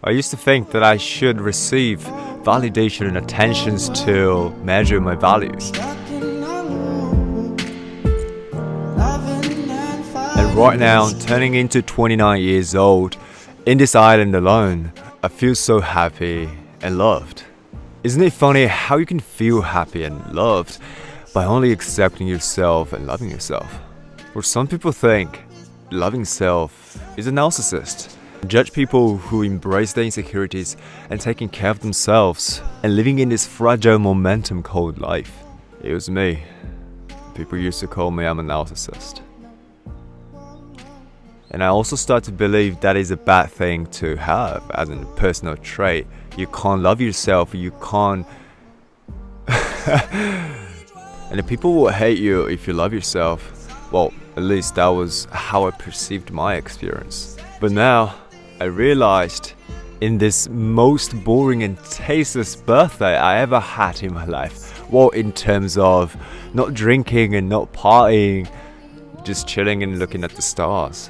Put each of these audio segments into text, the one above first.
I used to think that I should receive validation and attentions to measure my values. And right now, turning into 29 years old, in this island alone, I feel so happy and loved. Isn't it funny how you can feel happy and loved by only accepting yourself and loving yourself? Or some people think loving self is a narcissist. Judge people who embrace their insecurities and taking care of themselves and living in this fragile momentum called life. It was me. People used to call me I'm a narcissist. And I also start to believe that is a bad thing to have as a personal trait. You can't love yourself, you can't... And the people will hate you if you love yourself. Well, at least that was how I perceived my experience. But now, I realized in this most boring and tasteless birthday I ever had in my life, well, in terms of not drinking and not partying, just chilling and looking at the stars.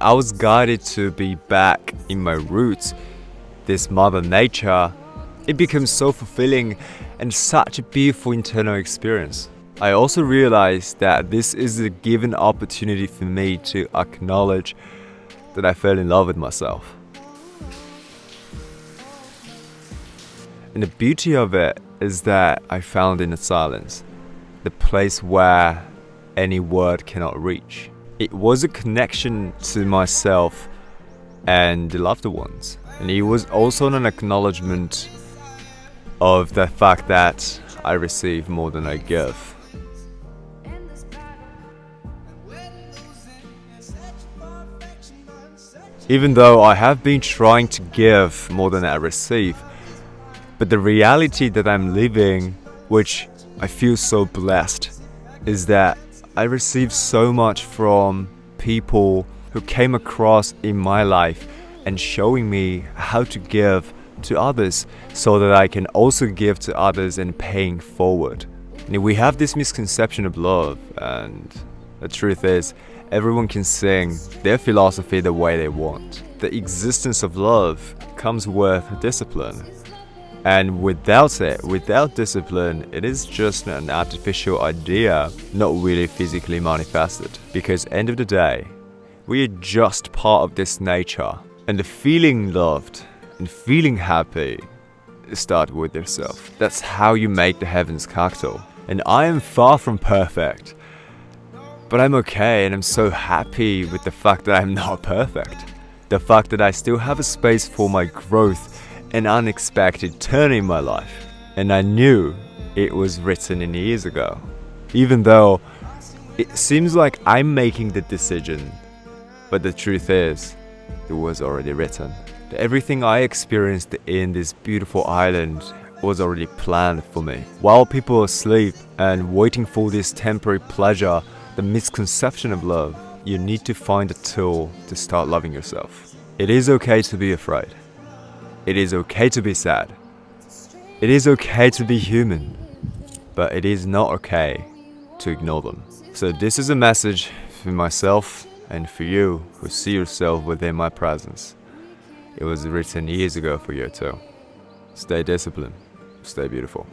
I was guided to be back in my roots, this Mother Nature. It becomes so fulfilling and such a beautiful internal experience. I also realized that this is a given opportunity for me to acknowledge that I fell in love with myself. And the beauty of it is that I found in the silence, the place where any word cannot reach. It was a connection to myself and the loved ones. And it was also an acknowledgement of the fact that I receive more than I give. Even though I have been trying to give more than I receive, but the reality that I'm living, which I feel so blessed, is that I receive so much from people who came across in my life and showing me how to give to others so that I can also give to others and paying forward. And we have this misconception of love, and the truth is, everyone can sing their philosophy the way they want. The existence of love comes with discipline. And without it, without discipline, it is just an artificial idea, not really physically manifested. Because end of the day, we are just part of this nature. And the feeling loved and feeling happy start with yourself. That's how you make the heavens cackle. And I am far from perfect. But I'm okay, and I'm so happy with the fact that I'm not perfect. The fact that I still have a space for my growth and unexpected turn in my life. And I knew it was written in years ago. Even though it seems like I'm making the decision, but the truth is, it was already written. Everything I experienced in this beautiful island was already planned for me. While people are asleep and waiting for this temporary pleasure, the misconception of love, you need to find a tool to start loving yourself. It is okay to be afraid. It is okay to be sad. It is okay to be human. But it is not okay to ignore them. So this is a message for myself and for you who see yourself within my presence. It was written years ago for you too. Stay disciplined. Stay beautiful.